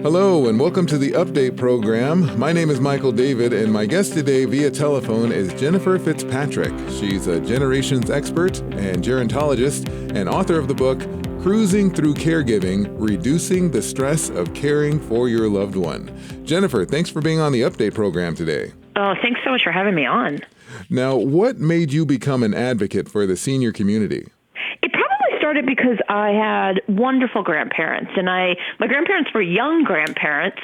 Hello and welcome to the Update program. My name is Michael David and my guest today via telephone is Jennifer FitzPatrick. She's a generations expert and gerontologist and author of the book Cruising Through Caregiving, Reducing the Stress of Caring for Your Loved One. Jennifer, thanks for being on the Update program today. Oh, thanks so much for having me on. Now, what made you become an advocate for the senior community? It probably started because I had wonderful grandparents, and my grandparents were young grandparents,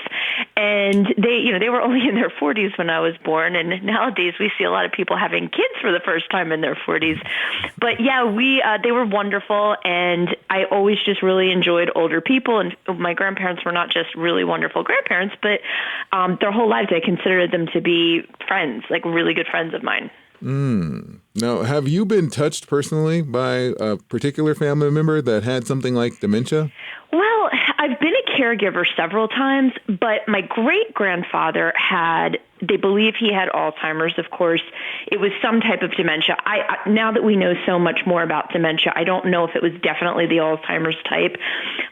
and they were only in their 40s when I was born, and nowadays we see a lot of people having kids for the first time in their 40s. But yeah, they were wonderful, and I always just really enjoyed older people, and my grandparents were not just really wonderful grandparents, but their whole lives I considered them to be friends, like really good friends of mine. Now, have you been touched personally by a particular family member that had something like dementia? Well, I've been a caregiver several times, but my great-grandfather they believe he had Alzheimer's, of course. It was some type of dementia. Now that we know so much more about dementia, I don't know if it was definitely the Alzheimer's type.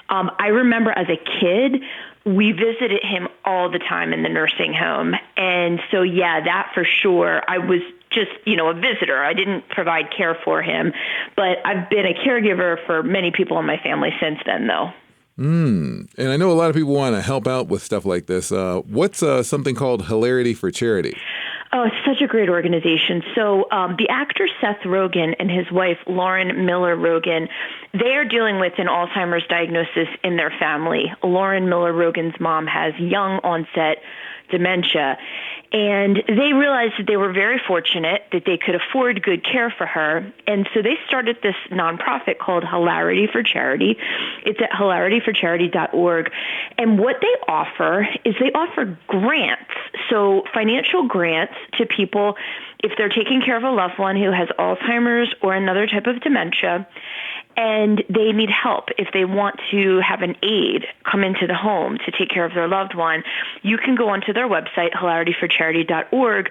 I remember as a kid, we visited him all the time in the nursing home. And so, yeah, that for sure. I was just, a visitor. I didn't provide care for him. But I've been a caregiver for many people in my family since then, though. And I know a lot of people want to help out with stuff like this. What's something called Hilarity for Charity? Oh, it's such a great organization. So the actor Seth Rogen and his wife, Lauren Miller Rogen, they are dealing with an Alzheimer's diagnosis in their family. Lauren Miller Rogen's mom has young onset dementia. And they realized that they were very fortunate that they could afford good care for her. And so they started this nonprofit called Hilarity for Charity. It's at hilarityforcharity.org. And what they offer is they offer grants. So financial grants to people if they're taking care of a loved one who has Alzheimer's or another type of dementia, and they need help. If they want to have an aide come into the home to take care of their loved one, you can go onto their website, hilarityforcharity.org,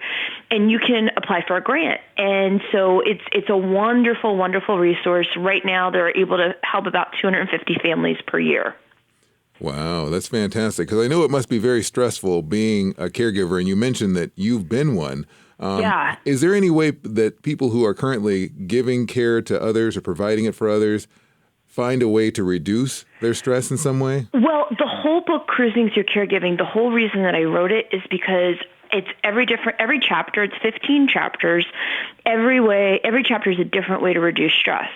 and you can apply for a grant. And so it's a wonderful, wonderful resource. Right now, they're able to help about 250 families per year. Wow, that's fantastic. Because I know it must be very stressful being a caregiver, and you mentioned that you've been one. Yeah. Is there any way that people who are currently giving care to others or providing it for others find a way to reduce their stress in some way? Well, the whole book, Cruising Through Caregiving, the whole reason that I wrote it is because it's every chapter, it's 15 chapters. Every chapter is a different way to reduce stress.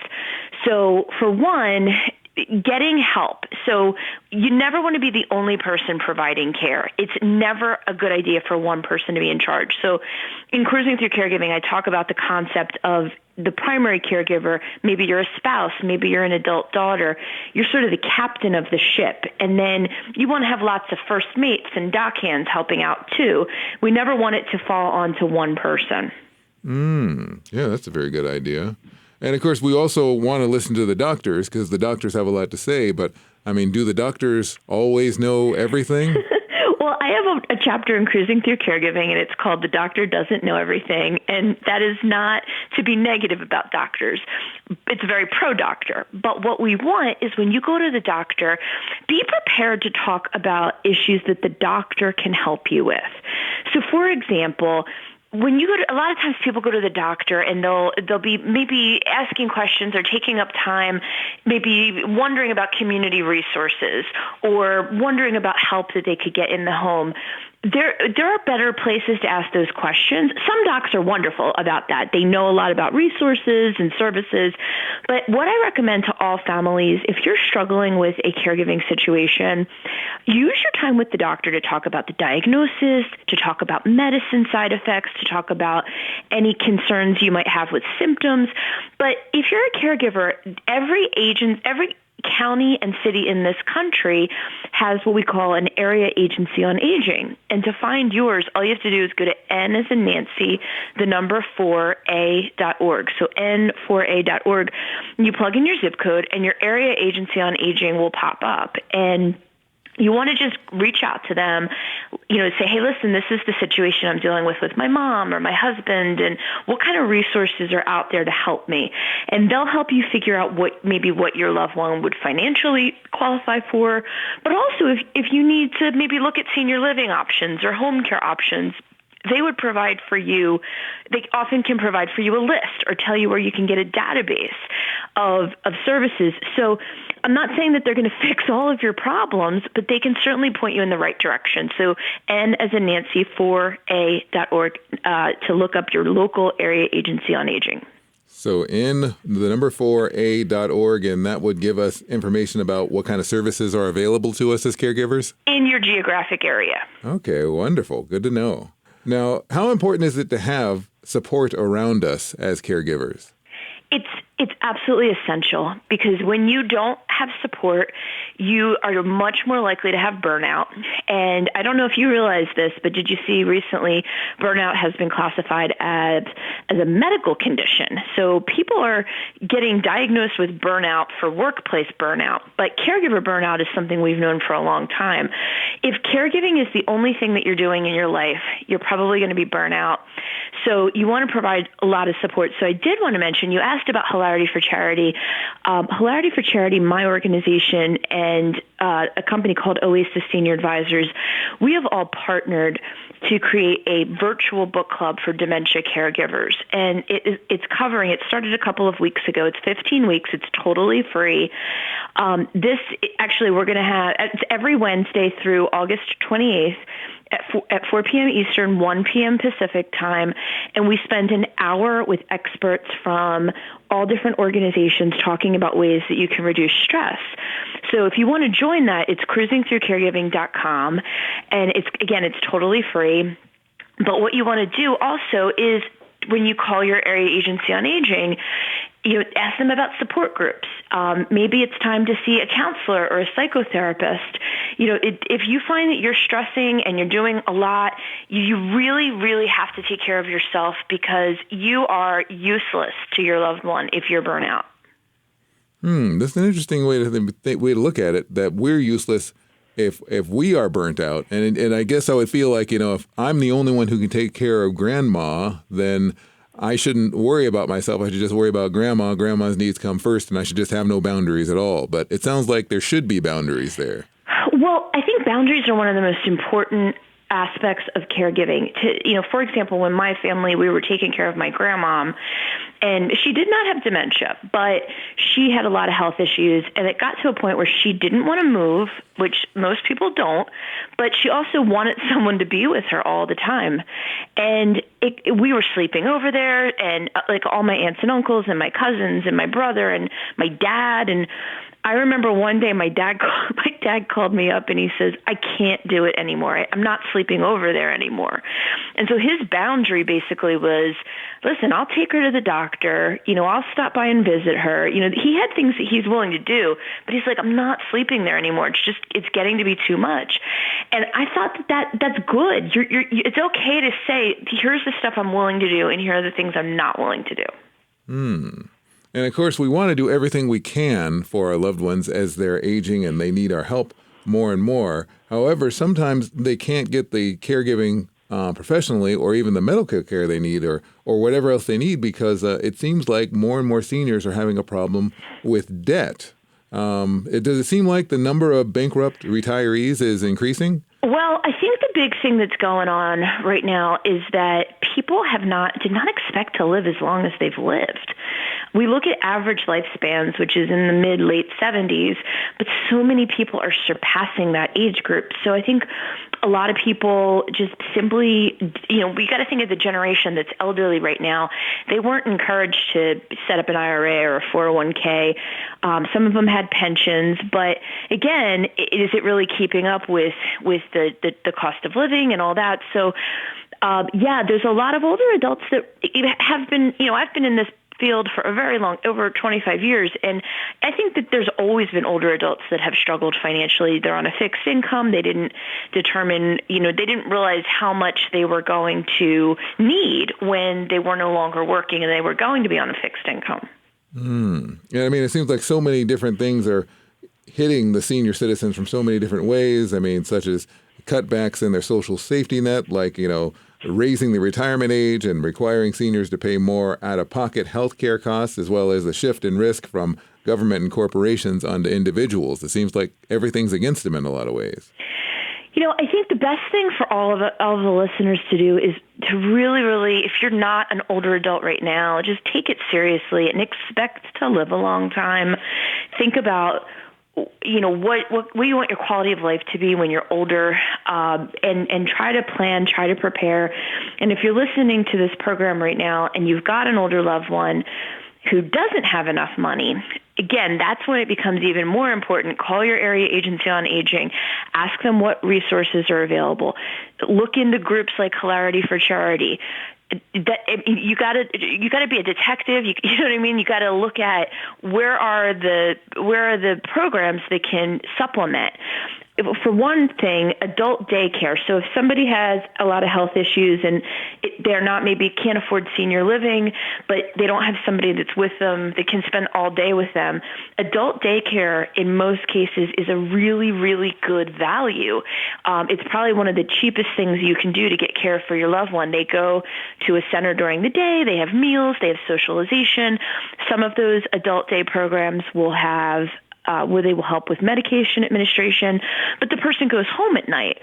So for one, getting help. So you never want to be the only person providing care. It's never a good idea for one person to be in charge. So in Cruising Through Caregiving, I talk about the concept of the primary caregiver. Maybe you're a spouse, maybe you're an adult daughter. You're sort of the captain of the ship. And then you want to have lots of first mates and dockhands helping out too. We never want it to fall onto one person. Yeah, that's a very good idea. And, of course, we also want to listen to the doctors because the doctors have a lot to say. But, I mean, do the doctors always know everything? Well, I have a chapter in Cruising Through Caregiving, and it's called The Doctor Doesn't Know Everything. And that is not to be negative about doctors. It's very pro-doctor. But what we want is when you go to the doctor, be prepared to talk about issues that the doctor can help you with. So, for example, when you go to, a lot of times people go to the doctor and they'll be maybe asking questions or taking up time, maybe wondering about community resources or wondering about help that they could get in the home. There are better places to ask those questions. Some docs are wonderful about that. They know a lot about resources and services. But what I recommend to all families, if you're struggling with a caregiving situation, use your time with the doctor to talk about the diagnosis, to talk about medicine side effects, to talk about any concerns you might have with symptoms. But if you're a caregiver, every county and city in this country has what we call an area agency on aging. And to find yours, all you have to do is go to N as in Nancy, the number 4A.org. So N4A.org. You plug in your zip code and your area agency on aging will pop up. And you want to just reach out to them, say, hey, listen, this is the situation I'm dealing with my mom or my husband, and what kind of resources are out there to help me? And they'll help you figure out what your loved one would financially qualify for, but also if you need to maybe look at senior living options or home care options, they would provide for you, they often can provide for you a list or tell you where you can get a database of services. So I'm not saying that they're going to fix all of your problems, but they can certainly point you in the right direction. So N as in Nancy, 4A.org to look up your local area agency on aging. So in the number 4A.org, and that would give us information about what kind of services are available to us as caregivers? In your geographic area. Okay, wonderful. Good to know. Now, how important is it to have support around us as caregivers? It's absolutely essential, because when you don't have support, you are much more likely to have burnout. And I don't know if you realize this, but did you see recently burnout has been classified as a medical condition. So people are getting diagnosed with burnout for workplace burnout, but caregiver burnout is something we've known for a long time. If caregiving is the only thing that you're doing in your life, you're probably going to be burnout. So you want to provide a lot of support. So I did want to mention, you asked about Hilarity for Charity. Hilarity for Charity, my organization, and a company called Oasis Senior Advisors, we have all partnered to create a virtual book club for dementia caregivers. And it started a couple of weeks ago. It's 15 weeks. It's totally free. We're going to have, it's every Wednesday through August 28th, at 4 p.m. Eastern, 1 p.m. Pacific time, and we spend an hour with experts from all different organizations talking about ways that you can reduce stress. So if you want to join that, it's cruisingthroughcaregiving.com, and it's totally free. But what you want to do also is, when you call your area agency on aging, ask them about support groups. Maybe it's time to see a counselor or a psychotherapist. If you find that you're stressing and you're doing a lot, you really, really have to take care of yourself, because you are useless to your loved one if you're burnt out. That's an interesting way to look at it, that we're useless if we are burnt out. And I guess I would feel like, if I'm the only one who can take care of grandma, then I shouldn't worry about myself. I should just worry about grandma. Grandma's needs come first, and I should just have no boundaries at all. But it sounds like there should be boundaries there. Well, I think boundaries are one of the most important aspects of caregiving. For example, when my family, we were taking care of my grandma, and she did not have dementia, but she had a lot of health issues, and it got to a point where she didn't want to move, which most people don't, but she also wanted someone to be with her all the time. And we were sleeping over there, and all my aunts and uncles and my cousins and my brother and my dad, and I remember one day my dad called me up and he says, I can't do it anymore. I'm not sleeping over there anymore. And so his boundary basically was, listen, I'll take her to the doctor. I'll stop by and visit her. He had things that he's willing to do, but he's like, I'm not sleeping there anymore. It's getting to be too much. And I thought that's good. It's okay to say, here's the stuff I'm willing to do, and here are the things I'm not willing to do. And of course, we want to do everything we can for our loved ones as they're aging and they need our help more and more. However, sometimes they can't get the caregiving professionally, or even the medical care they need, or whatever else they need, because it seems like more and more seniors are having a problem with debt. Does it seem like the number of bankrupt retirees is increasing? Well, I think the big thing that's going on right now is that people did not expect to live as long as they've lived. We look at average lifespans, which is in the mid-late 70s, but so many people are surpassing that age group. So I think a lot of people just simply, we got to think of the generation that's elderly right now. They weren't encouraged to set up an IRA or a 401k. Some of them had pensions, but again, is it really keeping up with the cost of living and all that? So, there's a lot of older adults that have been, I've been in this field for a very long, over 25 years. And I think that there's always been older adults that have struggled financially. They're on a fixed income. They didn't determine, they didn't realize how much they were going to need when they were no longer working and they were going to be on a fixed income. Yeah, I mean, it seems like so many different things are hitting the senior citizens from so many different ways. I mean, such as cutbacks in their social safety net, like, raising the retirement age and requiring seniors to pay more out-of-pocket health care costs, as well as a shift in risk from government and corporations onto individuals. It seems like everything's against them in a lot of ways. I think the best thing for all of the listeners to do is to really, really, if you're not an older adult right now, just take it seriously and expect to live a long time. Think about what you want your quality of life to be when you're older, and try to plan, try to prepare. And if you're listening to this program right now and you've got an older loved one who doesn't have enough money, again, that's when it becomes even more important. Call your area agency on aging. Ask them what resources are available. Look into groups like Hilarity for Charity. You got to be a detective. You know what I mean? You got to look at where are the programs that can supplement. For one thing, adult daycare. So if somebody has a lot of health issues and they're not, maybe can't afford senior living, but they don't have somebody that's with them that can spend all day with them, adult daycare in most cases is a really, really good value. It's probably one of the cheapest things you can do to get care for your loved one. They go to a center during the day. They have meals. They have socialization. Some of those adult day programs will have where they will help with medication administration, but the person goes home at night.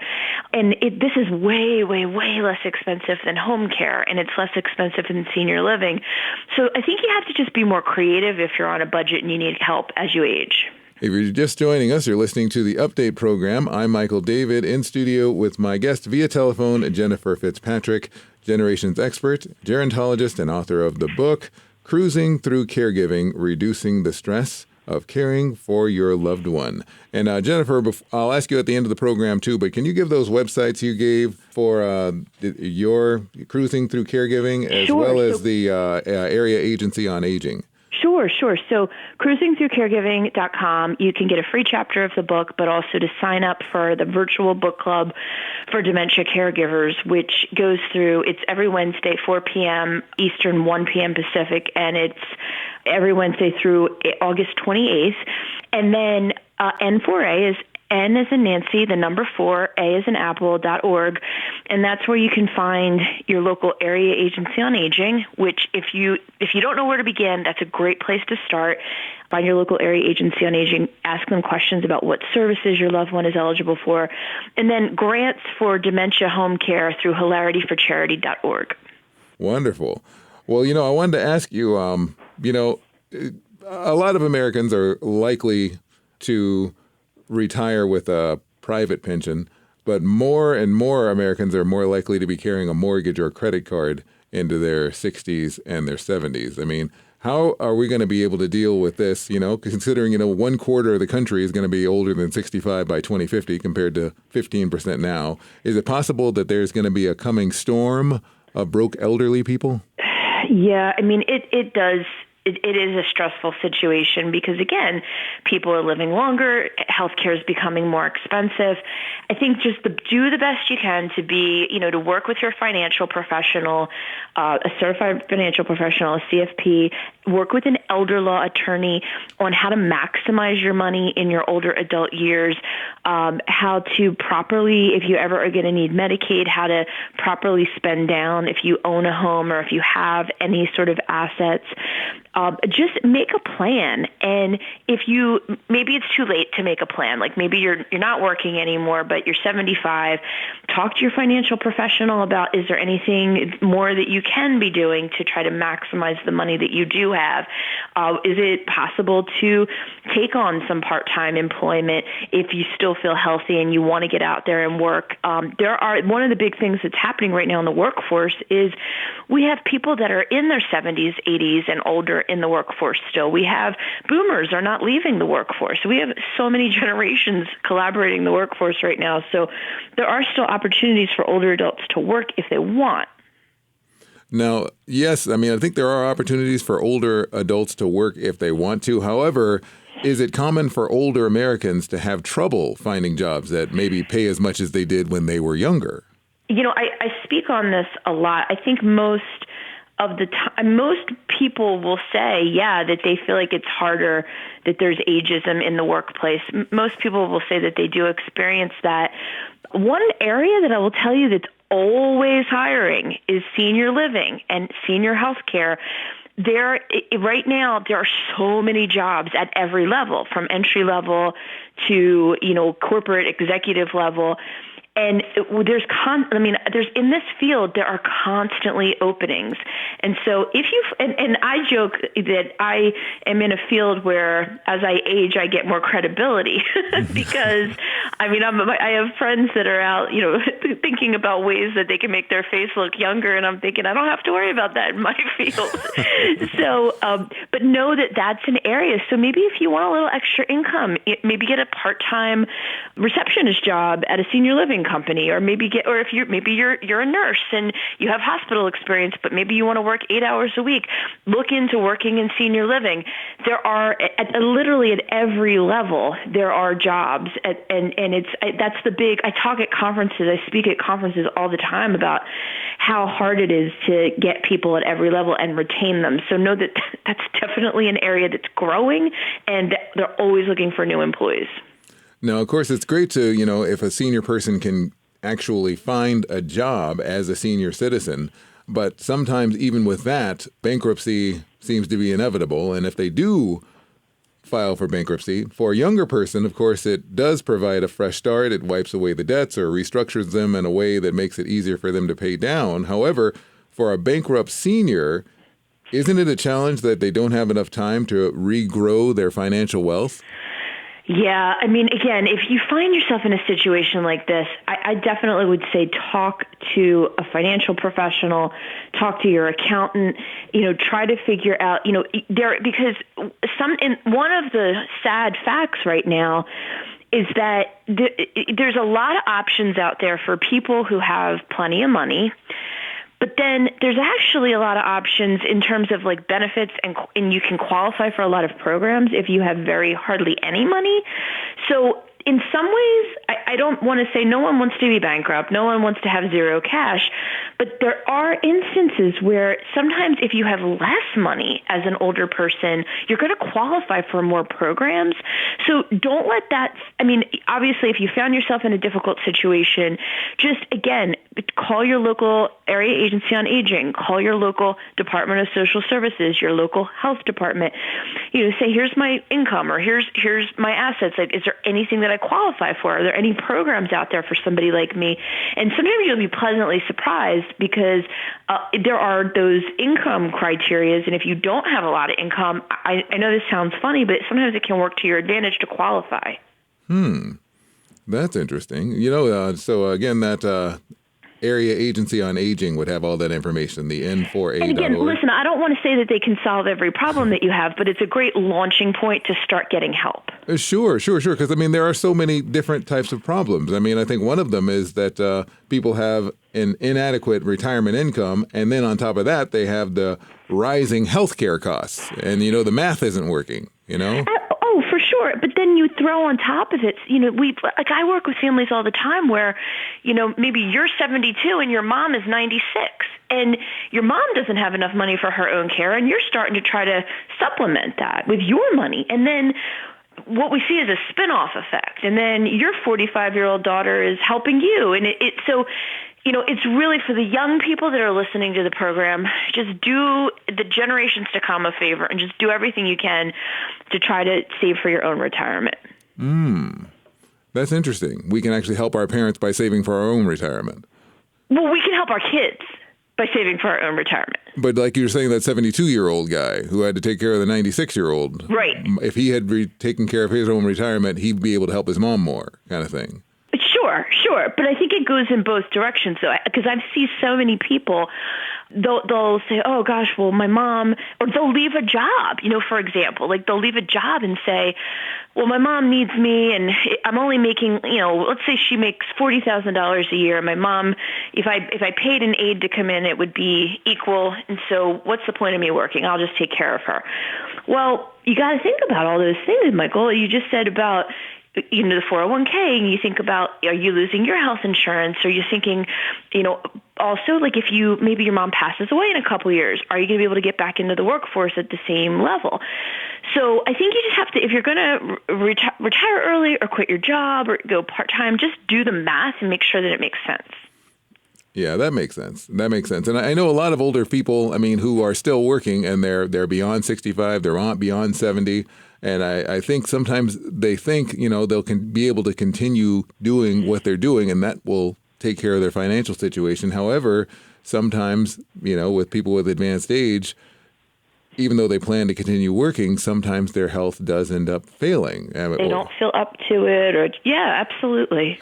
And this is way, way, way less expensive than home care, and it's less expensive than senior living. So I think you have to just be more creative if you're on a budget and you need help as you age. If you're just joining us, you're listening to the Update program. I'm Michael David, in studio with my guest via telephone, Jennifer FitzPatrick, generations expert, gerontologist, and author of the book, Cruising Through Caregiving, Reducing the Stress of Caring for Your Loved One. And Jennifer, I'll ask you at the end of the program too, but can you give those websites you gave for your Cruising Through Caregiving, as well as the Area Agency on Aging? Sure. So cruisingthroughcaregiving.com, you can get a free chapter of the book, but also to sign up for the virtual book club for dementia caregivers, which goes through, it's every Wednesday, 4 p.m. Eastern, 1 p.m. Pacific, and it's every Wednesday through August 28th. And then N4A is N as in Nancy, the number 4, A as in Apple.org. And that's where you can find your local area agency on aging, which if you don't know where to begin, that's a great place to start. Find your local area agency on aging, ask them questions about what services your loved one is eligible for, and then grants for dementia home care through hilarityforcharity.org. Wonderful. Well, I wanted to ask you, a lot of Americans are likely to retire with a private pension, but more and more Americans are more likely to be carrying a mortgage or credit card into their 60s and their 70s. I mean, how are we going to be able to deal with this, considering, 1/4 of the country is going to be older than 65 by 2050 compared to 15% now? Is it possible that there's going to be a coming storm of broke elderly people? Yeah, I mean, it does. It is a stressful situation because, again, people are living longer. Healthcare is becoming more expensive. I think just do the best you can to be, to work with your financial professional, a certified financial professional, a CFP, work with an elder law attorney on how to maximize your money in your older adult years, how to properly, if you ever are going to need Medicaid, how to properly spend down if you own a home or if you have any sort of assets. Just make a plan. And maybe it's too late to make a plan. Like maybe you're not working anymore, but you're 75. Talk to your financial professional about, is there anything more that you can be doing to try to maximize the money that you do have? Is it possible to take on some part-time employment if you still feel healthy and you want to get out there and work? One of the big things that's happening right now in the workforce is we have people that are in their 70s, 80s, and older in the workforce still. We have boomers are not leaving the workforce. We have so many generations collaborating in the workforce right now. So there are still opportunities for older adults to work if they want. Now, yes, I think there are opportunities for older adults to work if they want to. However, is it common for older Americans to have trouble finding jobs that maybe pay as much as they did when they were younger? I speak on this a lot. I think most of the time, most people will say, yeah, that they feel like it's harder, that there's ageism in the workplace. Most people will say that they do experience that. One area that I will tell you that's always hiring is senior living and senior health care. Right now, there are so many jobs at every level, from entry level to, corporate executive level. And there's in this field, there are constantly openings. And so and I joke that I am in a field where as I age, I get more credibility because I have friends that are out, thinking about ways that they can make their face look younger. And I'm thinking, I don't have to worry about that in my field. So, but know that that's an area. So maybe if you want a little extra income, maybe get a part-time receptionist job at a senior living company, or if you're a nurse and you have hospital experience, but maybe you want to work 8 hours a week, look into working in senior living. There are literally at every level there are jobs, that's the big. I talk at conferences, I speak at conferences all the time about how hard it is to get people at every level and retain them. So know that that's definitely an area that's growing, and they're always looking for new employees. Now, of course, it's great to, if a senior person can actually find a job as a senior citizen, but sometimes even with that, bankruptcy seems to be inevitable. And if they do file for bankruptcy, for a younger person, of course, it does provide a fresh start. It wipes away the debts or restructures them in a way that makes it easier for them to pay down. However, for a bankrupt senior, isn't it a challenge that they don't have enough time to regrow their financial wealth? Yeah, again, if you find yourself in a situation like this, I definitely would say talk to a financial professional, talk to your accountant, try to figure out, because one of the sad facts right now is that there's a lot of options out there for people who have plenty of money. But then there's actually a lot of options in terms of like benefits, and you can qualify for a lot of programs if you have hardly any money. So in some ways, I don't want to say no one wants to be bankrupt. No one wants to have zero cash. But there are instances where sometimes if you have less money as an older person, you're going to qualify for more programs. So don't let that, obviously, if you found yourself in a difficult situation, just, again, call your local area agency on aging, call your local Department of Social Services, your local health department, say, here's my income, or here's my assets. Like, is there anything that I qualify for? Are there any programs out there for somebody like me? And sometimes you'll be pleasantly surprised because there are those income criterias, and if you don't have a lot of income, I know this sounds funny, but sometimes it can work to your advantage to qualify. That's interesting. So again, that area agency on aging would have all that information, the N4A.org. And again, listen, I don't want to say that they can solve every problem that you have, but it's a great launching point to start getting help. Sure. Because, there are so many different types of problems. I think one of them is that people have an inadequate retirement income, and then on top of that, they have the rising healthcare costs. And, the math isn't working, Oh, for sure. But then you throw on top of it, I work with families all the time where, maybe you're 72 and your mom is 96, and your mom doesn't have enough money for her own care, and you're starting to try to supplement that with your money. And then what we see is a spin-off effect. And then your 45-year-old daughter is helping you. And it's really for the young people that are listening to the program, just do the generations to come a favor and just do everything you can to try to save for your own retirement. That's interesting. We can actually help our parents by saving for our own retirement. Well, we can help our kids by saving for our own retirement. But like you were saying, that 72-year-old guy who had to take care of the 96-year-old. Right. If he had taken care of his own retirement, he'd be able to help his mom more, kind of thing. Sure. But I think it goes in both directions, though, because I've seen so many people, they'll say, oh, gosh, well, my mom, or they'll leave a job, for example. Like, they'll leave a job and say, well, my mom needs me, and I'm only making, let's say she makes $40,000 a year. My mom, if I paid an aide to come in, it would be equal, and so what's the point of me working? I'll just take care of her. Well, you got to think about all those things, Michael. You just said about the 401k, and you think about, are you losing your health insurance? Or you're thinking, also, like if maybe your mom passes away in a couple years, are you going to be able to get back into the workforce at the same level? So I think you just have to, if you're going to retire early or quit your job or go part-time, just do the math and make sure that it makes sense. Yeah, that makes sense. And I know a lot of older people, who are still working, and they're beyond 65, they're beyond 70. And I think sometimes they think, they'll be able to continue doing what they're doing, and that will take care of their financial situation. However, sometimes, with people with advanced age, even though they plan to continue working, sometimes their health does end up failing. They don't feel up to it, yeah, absolutely.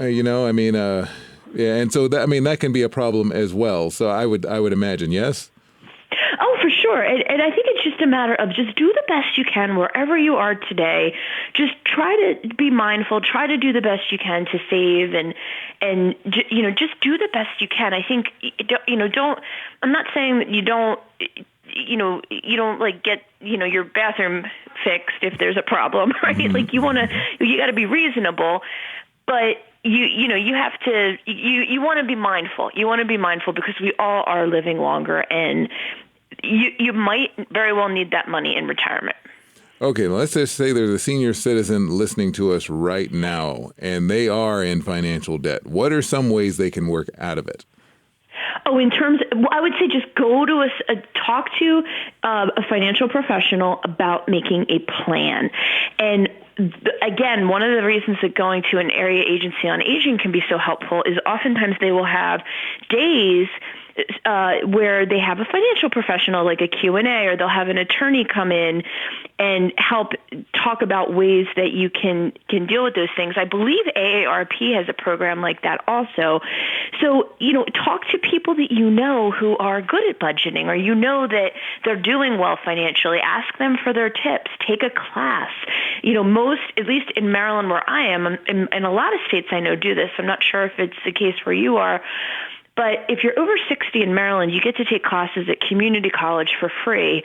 Yeah, and so that can be a problem as well. So I would imagine, yes. Oh, for sure. And I think it's just a matter of just do the best you can wherever you are today. Just try to be mindful. Try to do the best you can to save and just do the best you can. I think, don't, I'm not saying that you don't like get, your bathroom fixed if there's a problem, right? Mm-hmm. Like you got to be reasonable, but you have to, you want to be mindful. You want to be mindful because we all are living longer, and you might very well need that money in retirement. Okay, let's just say there's a senior citizen listening to us right now, and they are in financial debt. What are some ways they can work out of it? Oh, I would say just go to talk to a financial professional about making a plan. And again, one of the reasons that going to an area agency on aging can be so helpful is oftentimes they will have days where they have a financial professional like a Q&A, or they'll have an attorney come in and help talk about ways that you can deal with those things. I believe AARP has a program like that also. So, talk to people that you know who are good at budgeting, or that they're doing well financially. Ask them for their tips. Take a class. Most, at least in Maryland where I am, and a lot of states I know do this. I'm not sure if it's the case where you are. But if you're over 60 in Maryland, you get to take classes at community college for free.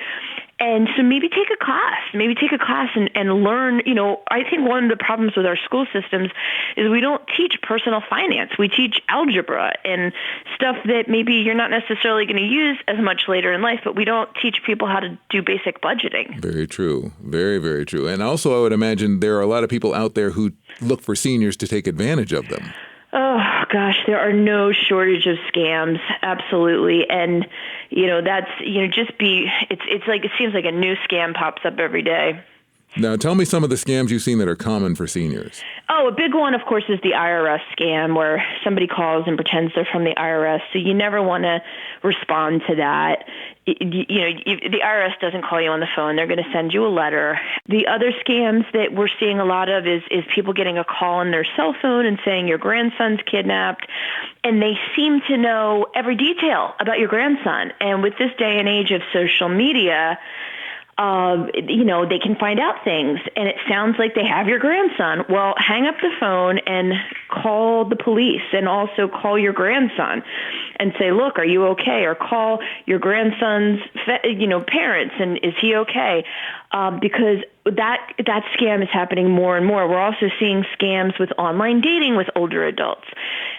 And so maybe take a class and learn. I think one of the problems with our school systems is we don't teach personal finance. We teach algebra and stuff that maybe you're not necessarily going to use as much later in life, but we don't teach people how to do basic budgeting. Very true. Very, very true. And also I would imagine there are a lot of people out there who look for seniors to take advantage of them. Oh, gosh, there are no shortage of scams. Absolutely. And, it's like, it seems like a new scam pops up every day. Now, tell me some of the scams you've seen that are common for seniors. Oh, a big one, of course, is the IRS scam, where somebody calls and pretends they're from the IRS. So you never want to respond to that. The IRS doesn't call you on the phone. They're going to send you a letter. The other scams that we're seeing a lot of is people getting a call on their cell phone and saying your grandson's kidnapped. And they seem to know every detail about your grandson. And with this day and age of social media, they can find out things, and it sounds like they have your grandson. Well, hang up the phone and call the police, and also call your grandson and say, look, are you okay? Or call your grandson's, parents, and is he okay? Because that scam is happening more and more. We're also seeing scams with online dating with older adults.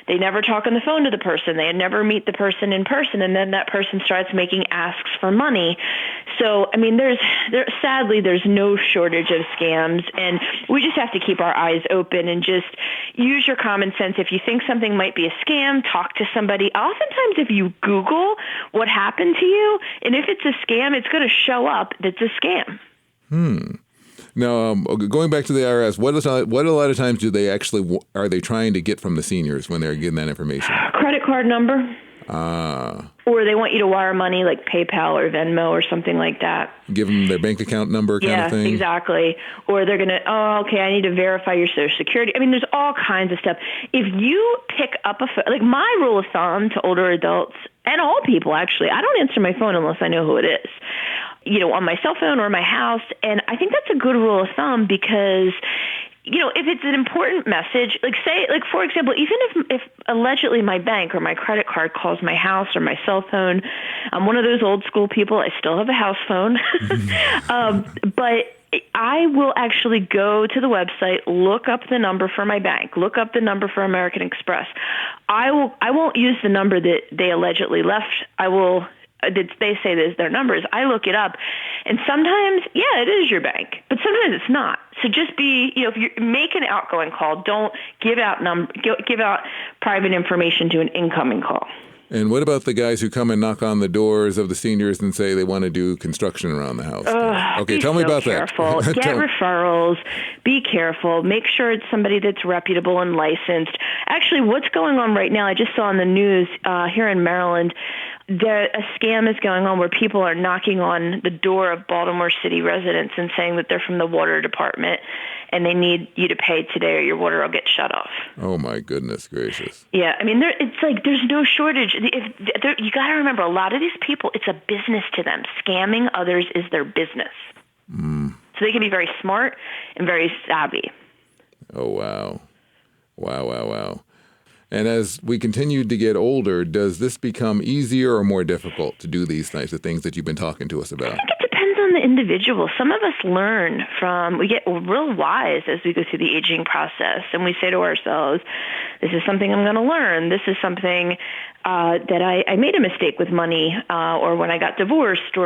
They never talk on the phone to the person. They never meet the person in person, and then that person starts making asks for money. So, sadly, there's no shortage of scams, and we just have to keep our eyes open and just use your common sense. If you think something might be a scam, talk to somebody. Oftentimes, if you Google what happened to you, and if it's a scam, it's going to show up that's a scam. Now, going back to the IRS, what a lot of times are they trying to get from the seniors when they're getting that information? Credit card number. Or they want you to wire money like PayPal or Venmo or something like that. Give them their bank account number kind of thing? Yeah, exactly. Or they're going to, I need to verify your Social Security. There's all kinds of stuff. If you pick up my rule of thumb to older adults, and all people actually, I don't answer my phone unless I know who it is, on my cell phone or my house. And I think that's a good rule of thumb because if it's an important message, for example, even if allegedly my bank or my credit card calls my house or my cell phone, I'm one of those old school people. I still have a house phone. But I will actually go to the website, look up the number for my bank, look up the number for American Express. I won't use the number that they allegedly left. They say this their numbers. I look it up, and sometimes, it is your bank, but sometimes it's not. So just if you make an outgoing call, don't give out private information to an incoming call. And what about the guys who come and knock on the doors of the seniors and say they want to do construction around the house? Okay, tell me about careful. that. Get referrals. Be careful. Make sure it's somebody that's reputable and licensed. Actually, what's going on right now, I just saw on the news here in Maryland, a scam is going on where people are knocking on the door of Baltimore City residents and saying that they're from the water department and they need you to pay today or your water will get shut off. Oh, my goodness gracious. Yeah, I mean, it's like there's no shortage. You got to remember, a lot of these people, it's a business to them. Scamming others is their business. So they can be very smart and very savvy. Oh, wow. Wow. And as we continue to get older, does this become easier or more difficult to do these types of things that you've been talking to us about? I think it depends on the individual. Some of us we get real wise as we go through the aging process, and we say to ourselves, this is something I'm going to learn. This is something that I made a mistake with money, or when I got divorced,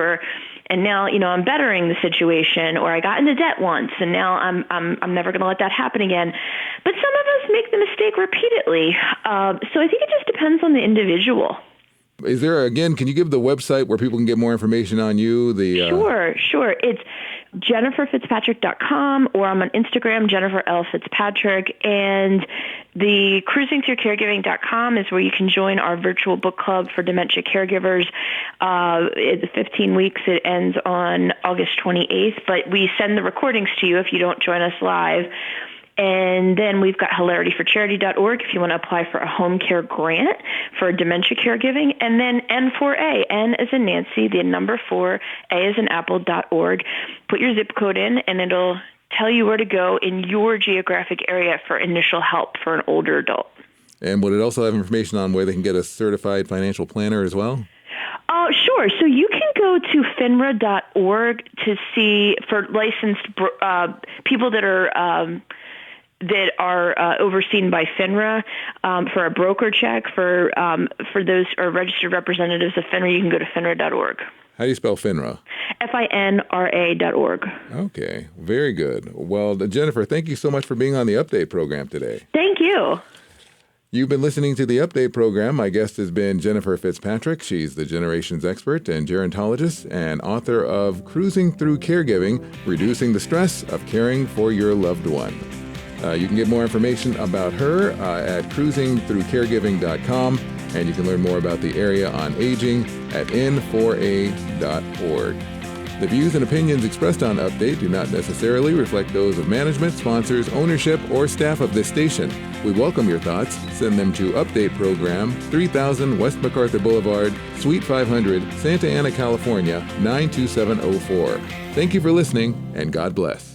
and now I'm bettering the situation, or I got into debt once, and now I'm never going to let that happen again. But some of us make the mistake repeatedly. So I think it just depends on the individual. Is there, again, can you give the website where people can get more information on you? Sure. It's JenniferFitzPatrick.com, or I'm on Instagram, Jennifer L. Fitzpatrick. And the CruisingThroughCaregiving.com is where you can join our virtual book club for dementia caregivers. It's 15 weeks. It ends on August 28th, but we send the recordings to you if you don't join us live. And then we've got HilarityForCharity.org if you want to apply for a home care grant for dementia caregiving. And then N4A, N as in Nancy, the number 4, A as in Apple.org. Put your zip code in, and it'll tell you where to go in your geographic area for initial help for an older adult. And would it also have information on where they can get a certified financial planner as well? Sure. So you can go to FINRA.org to see for licensed people that are overseen by FINRA for a broker check. For those or registered representatives of FINRA, you can go to FINRA.org. How do you spell FINRA? FINRA.org. Okay, very good. Well, Jennifer, thank you so much for being on the Update program today. Thank you. You've been listening to the Update program. My guest has been Jennifer FitzPatrick. She's the Generations expert and gerontologist and author of Cruising Through Caregiving, Reducing the Stress of Caring for Your Loved One. You can get more information about her at cruisingthroughcaregiving.com, and you can learn more about the area on aging at n4a.org. The views and opinions expressed on Update do not necessarily reflect those of management, sponsors, ownership, or staff of this station. We welcome your thoughts. Send them to Update Program, 3000 West MacArthur Boulevard, Suite 500, Santa Ana, California, 92704. Thank you for listening, and God bless.